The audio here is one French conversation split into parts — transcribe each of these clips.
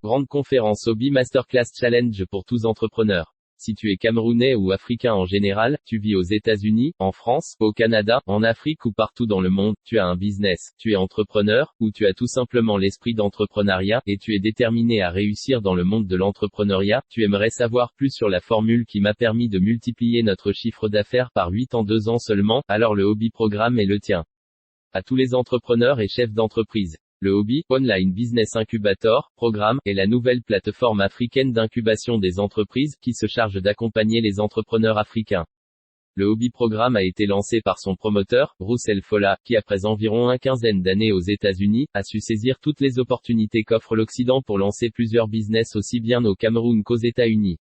Grande conférence Hobby Masterclass Challenge pour tous entrepreneurs. Si tu es camerounais ou africain en général, tu vis aux États-Unis, en France, au Canada, en Afrique ou partout dans le monde, tu as un business, tu es entrepreneur, ou tu as tout simplement l'esprit d'entrepreneuriat, et tu es déterminé à réussir dans le monde de l'entrepreneuriat, tu aimerais savoir plus sur la formule qui m'a permis de multiplier notre chiffre d'affaires par 8 en 2 ans seulement, alors le Hobby Programme est le tien. À tous les entrepreneurs et chefs d'entreprise. Le Hobby Online Business Incubator Programme est la nouvelle plateforme africaine d'incubation des entreprises qui se charge d'accompagner les entrepreneurs africains. Le Hobby Programme a été lancé par son promoteur, Roussel Fola, qui après environ une quinzaine d'années aux États-Unis, a su saisir toutes les opportunités qu'offre l'Occident pour lancer plusieurs business aussi bien au Cameroun qu'aux États-Unis.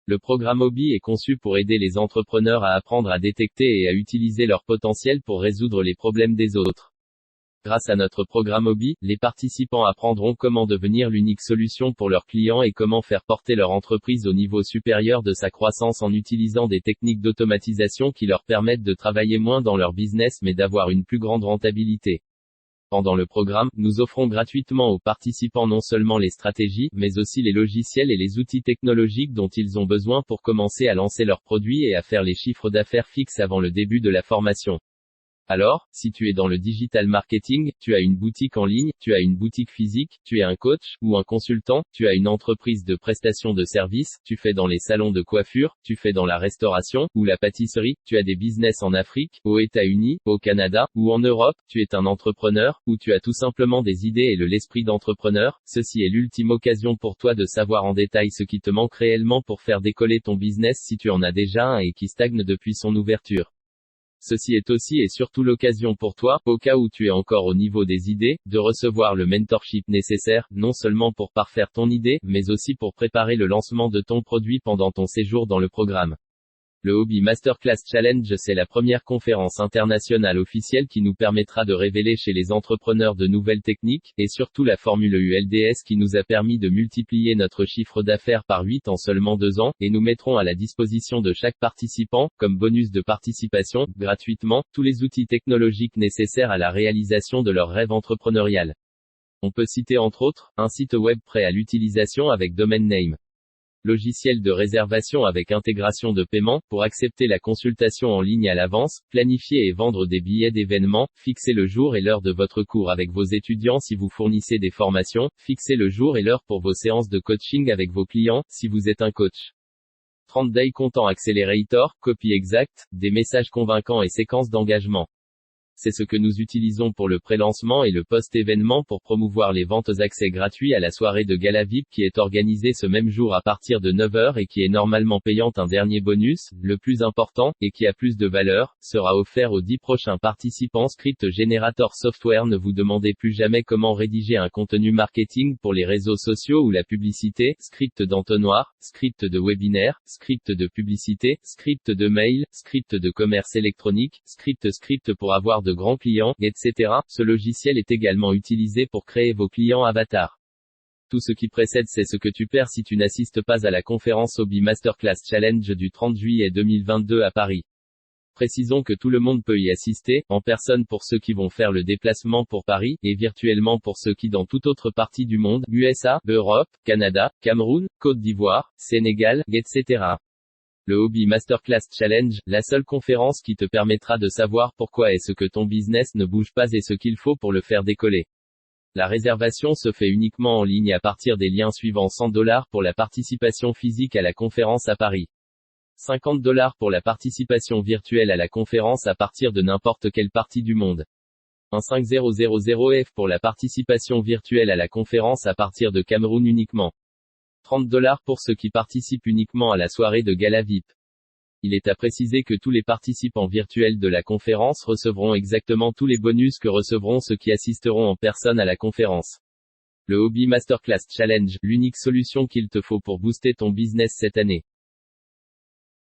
Le programme Hobby est conçu pour aider les entrepreneurs à apprendre à détecter et à utiliser leur potentiel pour résoudre les problèmes des autres. Grâce à notre programme Hobby, les participants apprendront comment devenir l'unique solution pour leurs clients et comment faire porter leur entreprise au niveau supérieur de sa croissance en utilisant des techniques d'automatisation qui leur permettent de travailler moins dans leur business mais d'avoir une plus grande rentabilité. Pendant le programme, nous offrons gratuitement aux participants non seulement les stratégies, mais aussi les logiciels et les outils technologiques dont ils ont besoin pour commencer à lancer leurs produits et à faire les chiffres d'affaires fixes avant le début de la formation. Alors, si tu es dans le digital marketing, tu as une boutique en ligne, tu as une boutique physique, tu es un coach, ou un consultant, tu as une entreprise de prestation de services, tu fais dans les salons de coiffure, tu fais dans la restauration, ou la pâtisserie, tu as des business en Afrique, aux États-Unis, au Canada, ou en Europe, tu es un entrepreneur, ou tu as tout simplement des idées et l'esprit d'entrepreneur, ceci est l'ultime occasion pour toi de savoir en détail ce qui te manque réellement pour faire décoller ton business si tu en as déjà un et qui stagne depuis son ouverture. Ceci est aussi et surtout l'occasion pour toi, au cas où tu es encore au niveau des idées, de recevoir le mentorship nécessaire, non seulement pour parfaire ton idée, mais aussi pour préparer le lancement de ton produit pendant ton séjour dans le programme. Le Hobby Masterclass Challenge, c'est la première conférence internationale officielle qui nous permettra de révéler chez les entrepreneurs de nouvelles techniques, et surtout la formule ULDS qui nous a permis de multiplier notre chiffre d'affaires par 8 en seulement 2 ans, et nous mettrons à la disposition de chaque participant, comme bonus de participation, gratuitement, tous les outils technologiques nécessaires à la réalisation de leur rêve entrepreneurial. On peut citer entre autres, un site web prêt à l'utilisation avec domain name. Logiciel de réservation avec intégration de paiement, pour accepter la consultation en ligne à l'avance, planifier et vendre des billets d'événements, fixer le jour et l'heure de votre cours avec vos étudiants si vous fournissez des formations, fixer le jour et l'heure pour vos séances de coaching avec vos clients, si vous êtes un coach. 30 Day Content Accelerator, copie exacte, des messages convaincants et séquences d'engagement. C'est ce que nous utilisons pour le pré-lancement et le post-événement pour promouvoir les ventes accès gratuits à la soirée de Gala VIP qui est organisée ce même jour à partir de 9h et qui est normalement payante. Un dernier bonus, le plus important, et qui a plus de valeur, sera offert aux 10 prochains participants. Script Generator Software. Ne vous demandez plus jamais comment rédiger un contenu marketing pour les réseaux sociaux ou la publicité, script d'entonnoir, script de webinaire, script de publicité, script de mail, script de commerce électronique, script pour avoir de grands clients, etc. Ce logiciel est également utilisé pour créer vos clients avatars. Tout ce qui précède, c'est ce que tu perds si tu n'assistes pas à la conférence Hobby Masterclass Challenge du 30 juillet 2022 à Paris. Précisons que tout le monde peut y assister, en personne pour ceux qui vont faire le déplacement pour Paris, et virtuellement pour ceux qui dans toute autre partie du monde, USA, Europe, Canada, Cameroun, Côte d'Ivoire, Sénégal, etc. Le Hobby Masterclass Challenge, la seule conférence qui te permettra de savoir pourquoi est-ce que ton business ne bouge pas et ce qu'il faut pour le faire décoller. La réservation se fait uniquement en ligne à partir des liens suivants. $100 pour la participation physique à la conférence à Paris. $50 pour la participation virtuelle à la conférence à partir de n'importe quelle partie du monde. 5000 pour la participation virtuelle à la conférence à partir de Cameroun uniquement. $30 pour ceux qui participent uniquement à la soirée de Gala VIP. Il est à préciser que tous les participants virtuels de la conférence recevront exactement tous les bonus que recevront ceux qui assisteront en personne à la conférence. Le Hobby Masterclass Challenge, l'unique solution qu'il te faut pour booster ton business cette année.